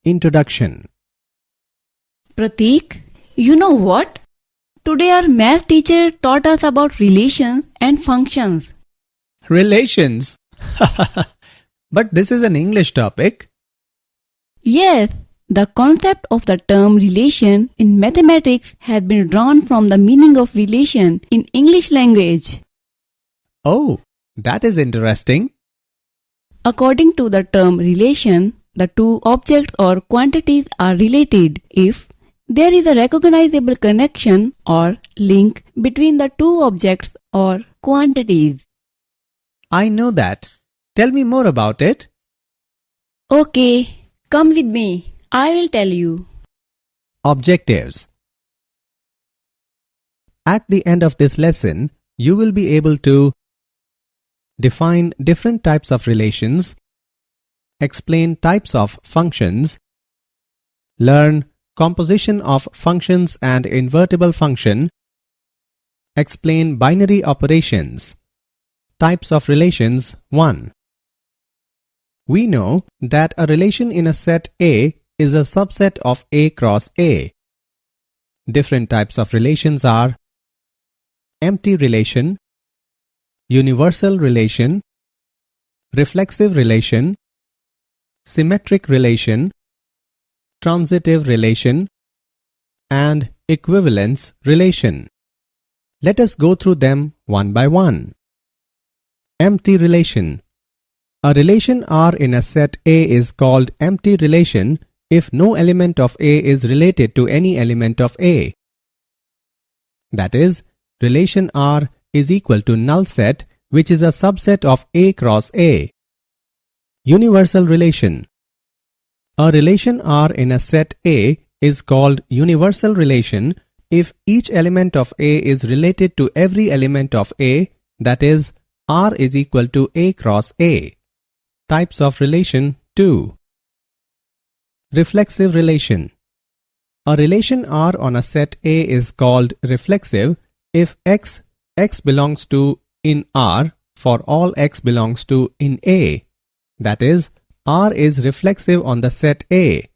Introduction. Pratik, you know what? Today our math teacher taught us about relations and functions. Relations. But this is an English topic. Yes, the concept of the term relation in mathematics has been drawn from the meaning of relation in English language. Oh, that is interesting. According to the term relation, the two objects or quantities are related if there is a recognizable connection or link between the two objects or quantities. I know that. Tell me more about it. Okay, come with me. I will tell you. Objectives. At the end of this lesson, you will be able to define different types of relations, explain types of functions, learn composition of functions and invertible function, explain binary operations. Types of relations 1. We know that a relation in a set A is a subset of A cross A. Different types of relations are empty relation, universal relation, reflexive relation, symmetric relation, transitive relation, and equivalence relation. Let us go through them one by one. Empty relation. A relation R in a set A is called empty relation if no element of A is related to any element of A. That is, relation R is equal to null set, which is a subset of A cross A. Universal relation. A relation R in a set A is called universal relation if each element of A is related to every element of A, that is, R is equal to A cross A. Types of relation 2. Reflexive relation. A relation R on a set A is called reflexive if x belongs to in R for all x belongs to in A. That is, R is reflexive on the set A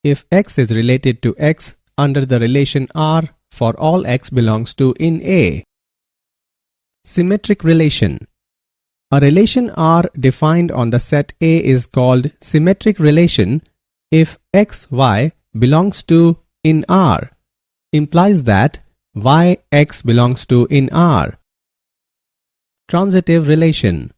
if x is related to x under the relation R for all x belongs to in A. Symmetric relation. A relation R defined on the set A is called symmetric relation if x, y belongs to in R, implies that y, x belongs to in R. Transitive relation.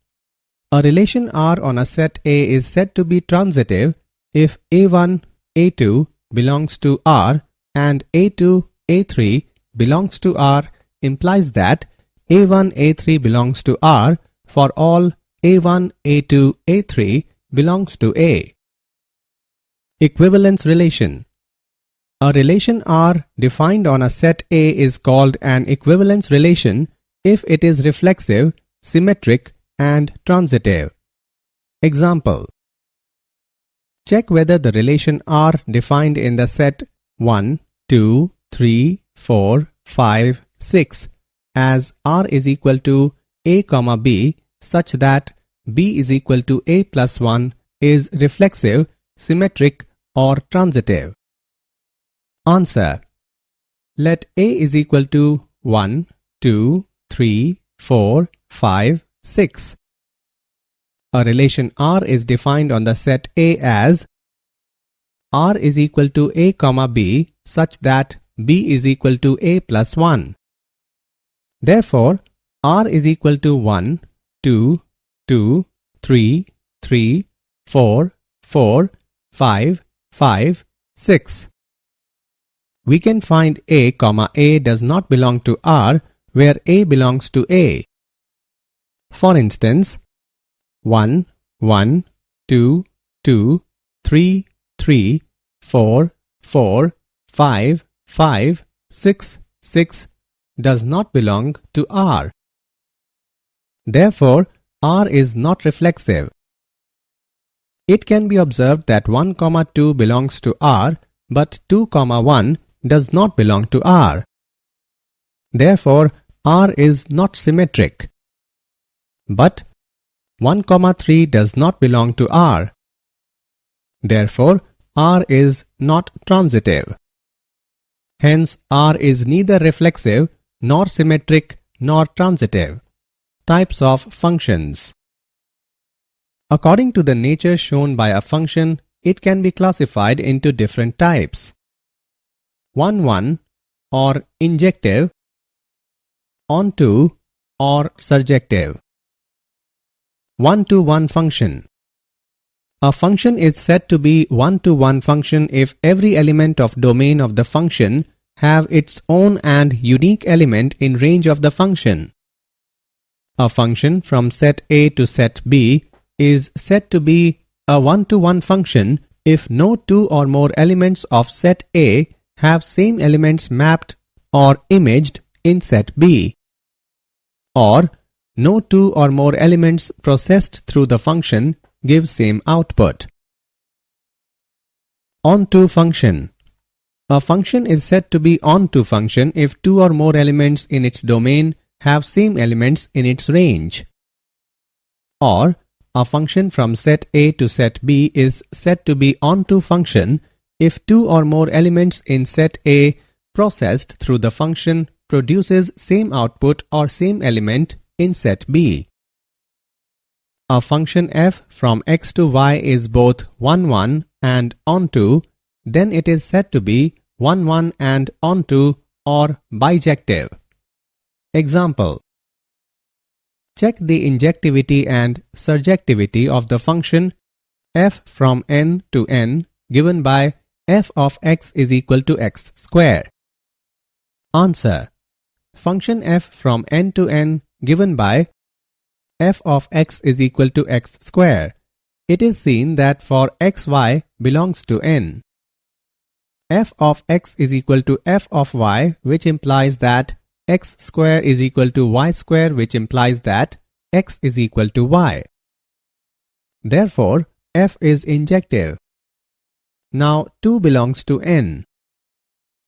A relation R on a set A is said to be transitive if A1, A2 belongs to R and A2, A3 belongs to R, implies that A1, A3 belongs to R for all A1, A2, A3 belongs to A. Equivalence relation. A relation R defined on a set A is called an equivalence relation if it is reflexive, symmetric, and transitive. Example. Check whether the relation R defined in the set 1, 2, 3, 4, 5, 6 as R is equal to A, B such that B is equal to A plus 1 is reflexive, symmetric, or transitive. Answer. Let A is equal to 1, 2, 3, 4, 5, 6. A relation R is defined on the set A as R is equal to A, B such that B is equal to A plus 1. Therefore, R is equal to 1, 2, 2, 3, 3, 4, 4, 5, 5, 6. We can find A, A does not belong to R where A belongs to A. For instance, 1, 1, 2, 2, 3, 3, 4, 4, 5, 5, 6, 6 does not belong to R. Therefore, R is not reflexive. It can be observed that 1, 2 belongs to R, but 2, 1 does not belong to R. Therefore, R is not symmetric. But 1, 3 does not belong to R. Therefore, R is not transitive. Hence, R is neither reflexive nor symmetric nor transitive. Types of functions. According to the nature shown by a function, it can be classified into different types. 1-1 or injective, onto or surjective. 1-to-1 function. A function is said to be one-to-one function if every element of domain of the function have its own and unique element in range of the function. A function from set A to set B is said to be a one-to-one function if no two or more elements of set A have same elements mapped or imaged in set B, or no two or more elements processed through the function give same output. Onto function. A function is said to be onto function if two or more elements in its domain have same elements in its range. Or a function from set A to set B is said to be onto function if two or more elements in set A processed through the function produces same output or same element in set B. A function f from x to y is both 1-1 and onto, then it is said to be 1-1 and onto or bijective. Example. Check the injectivity and surjectivity of the function f from n to n given by f of x is equal to x square. Answer. Function f from n to n given by f of x is equal to x square. It is seen that for xy belongs to n, f of x is equal to f of y, which implies that x square is equal to y square, which implies that x is equal to y. Therefore, f is injective. Now 2 belongs to n.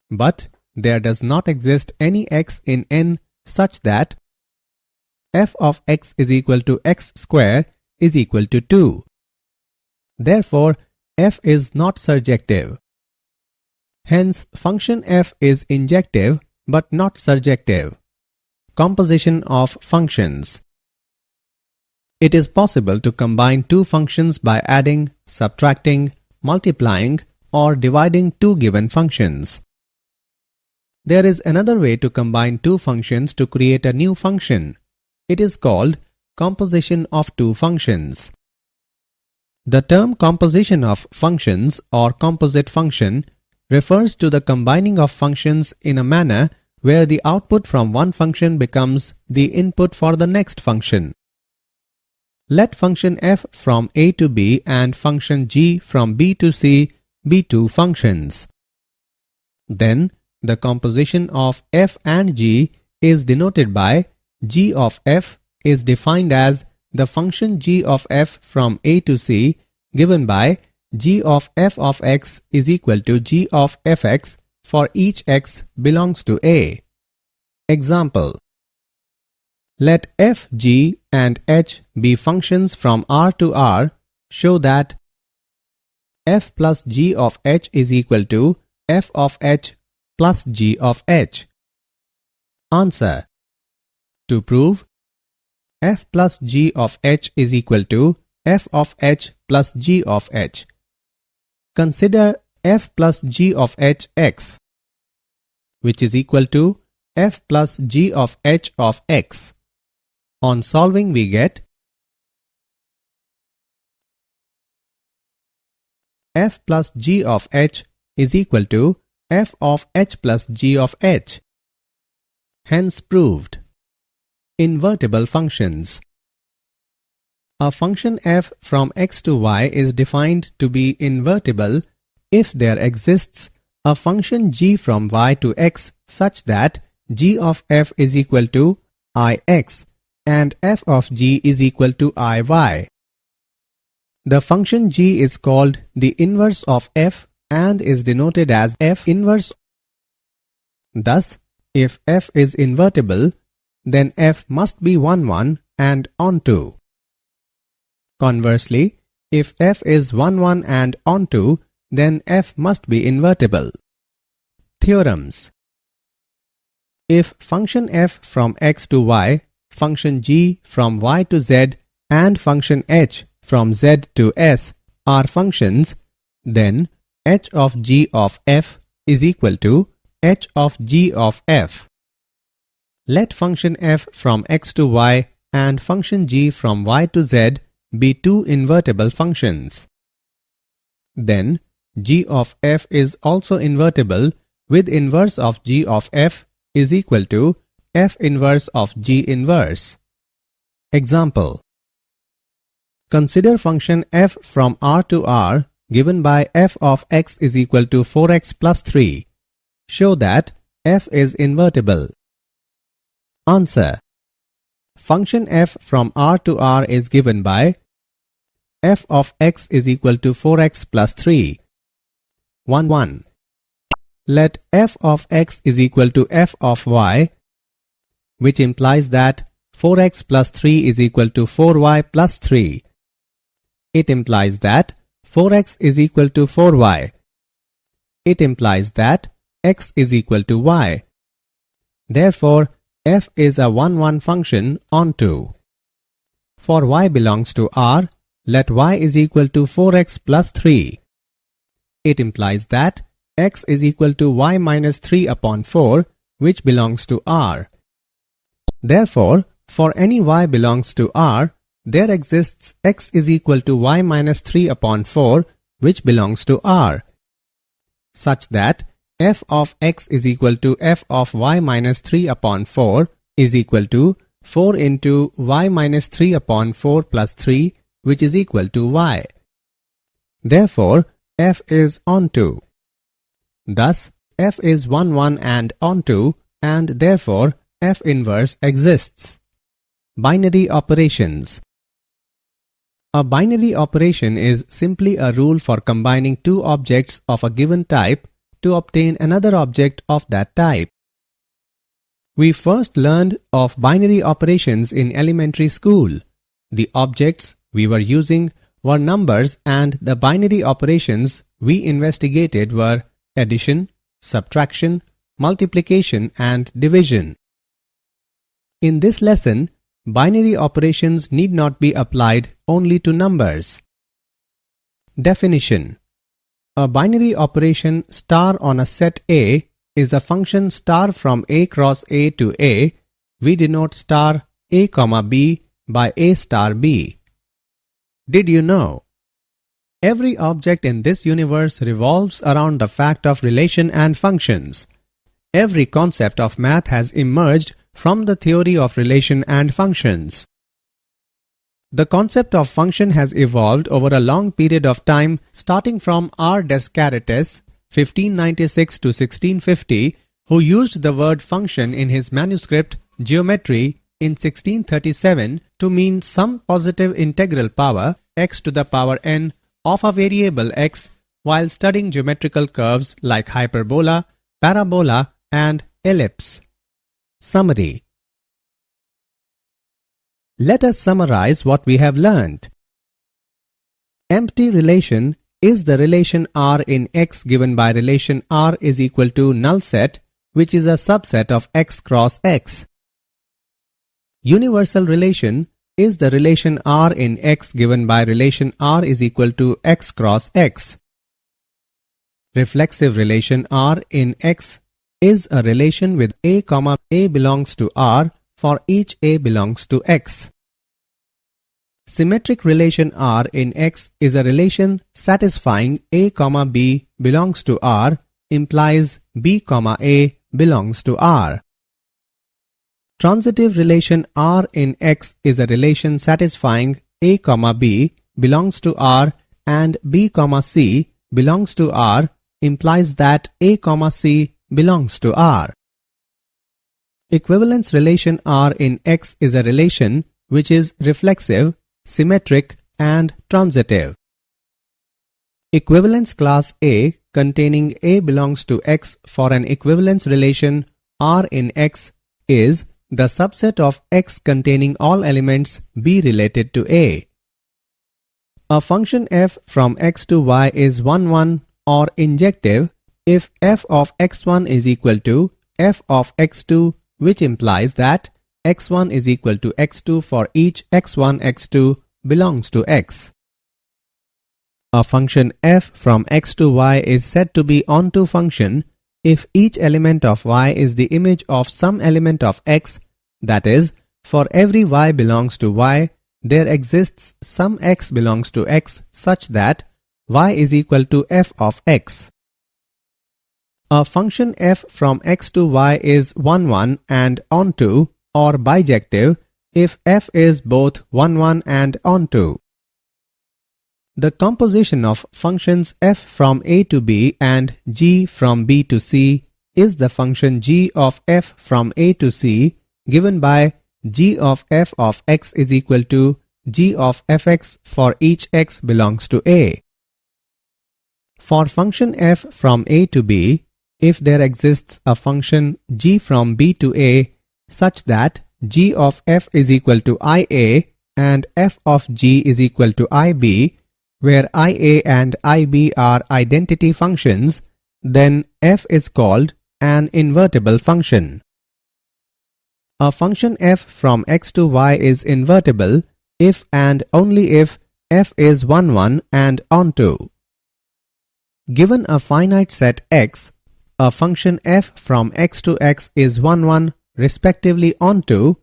But there does not exist any x in n such that f of x is equal to x square is equal to 2. Therefore, f is not surjective. Hence, function f is injective but not surjective. Composition of functions. It is possible to combine two functions by adding, subtracting, multiplying, or dividing two given functions. There is another way to combine two functions to create a new function. It is called composition of two functions. The term composition of functions or composite function refers to the combining of functions in a manner where the output from one function becomes the input for the next function. Let function f from a to b and function g from b to c be two functions. Then the composition of f and g is denoted by g of f is defined as the function g of f from a to c given by g of f of x is equal to g of fx for each x belongs to a. Example. Let f, g and h be functions from R to R. Show that f plus g of h is equal to f of h plus g of h. Answer. To prove f plus g of h is equal to f of h plus g of h, consider f plus g of h x, which is equal to f plus g of h of x. On solving we get f plus g of h is equal to f of h plus g of h. Hence proved. Invertible functions. A function f from x to y is defined to be invertible if there exists a function g from y to x such that g of f is equal to ix and f of g is equal to iy. The function g is called the inverse of f and is denoted as f inverse. Thus, if f is invertible, then f must be 1-1 and onto. Conversely, if f is 1-1 and onto, then f must be invertible. Theorems. If function f from x to y, function g from y to z, and function h from z to s are functions, then h of g of f is equal to h of g of f. Let function f from x to y and function g from y to z be two invertible functions. Then g of f is also invertible, with inverse of g of f is equal to f inverse of g inverse. Example. Consider function f from r to r given by f of x is equal to 4x plus 3. Show that f is invertible. Answer. Function f from r to r is given by f of x is equal to 4x plus 3. 1. Let f of x is equal to f of y, which implies that 4x plus 3 is equal to 4y plus 3. It implies that 4x is equal to 4y. It implies that x is equal to y. Therefore, f is a 1-1 function onto. For y belongs to R, let y is equal to 4x plus 3. It implies that x is equal to y minus 3 upon 4, which belongs to R. Therefore, for any y belongs to R, there exists x is equal to y minus 3 upon 4, which belongs to R, such that f of x is equal to f of y minus 3 upon 4 is equal to 4 into y minus 3 upon 4 plus 3, which is equal to y. Therefore, f is onto. Thus, f is 1-1 and onto, and therefore f inverse exists. Binary operations. A binary operation is simply a rule for combining two objects of a given type to obtain another object of that type. We first learned of binary operations in elementary school. The objects we were using were numbers, and the binary operations we investigated were addition, subtraction, multiplication, and division. In this lesson, binary operations need not be applied only to numbers. Definition. A binary operation star on a set A is a function star from A cross A to A. We denote star A comma B by A star B. Did you know? Every object in this universe revolves around the fact of relation and functions. Every concept of math has emerged from the theory of relation and functions. The concept of function has evolved over a long period of time, starting from R. Descartes, 1596 to 1650, who used the word function in his manuscript Geometry in 1637 to mean some positive integral power x to the power n of a variable x while studying geometrical curves like hyperbola, parabola, and ellipse. Summary. Let us summarize what we have learned. Empty relation is the relation R in X given by relation R is equal to null set, which is a subset of X cross X. Universal relation is the relation R in X given by relation R is equal to X cross X. Reflexive relation R in X is a relation with A comma A belongs to R for each A belongs to X. Symmetric relation R in X is a relation satisfying A comma B belongs to R implies B comma A belongs to R. Transitive relation R in X is a relation satisfying A comma B belongs to R and B comma C belongs to R implies that A comma C belongs to R. Equivalence relation R in X is a relation which is reflexive, symmetric, and transitive. Equivalence class A containing A belongs to X for an equivalence relation R in X is the subset of X containing all elements B related to A. A function f from x to y is 1-1 or injective if f of x1 is equal to f of x2, which implies that x1 is equal to x2 for each x1, x2 belongs to x. A function f from x to y is said to be onto function if each element of y is the image of some element of x, that is, for every y belongs to y, there exists some x belongs to x such that y is equal to f of x. A function f from x to y is 1, and onto or bijective if f is both 1, and onto. The composition of functions f from a to b and g from b to c is the function g of f from a to c given by g of f of x is equal to g of fx for each x belongs to a. For function f from a to b, if there exists a function g from b to a such that g of f is equal to ia and f of g is equal to ib, where ia and ib are identity functions, then f is called an invertible function. A function f from x to y is invertible if and only if f is 1, and onto. Given a finite set x, a function f from x to x is 1, respectively onto,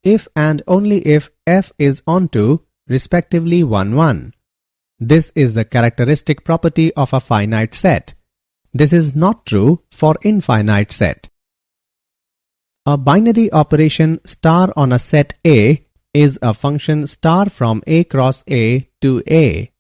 if and only if f is onto, respectively 1. This is the characteristic property of a finite set. This is not true for infinite set. A binary operation star on a set A is a function star from A cross A to A.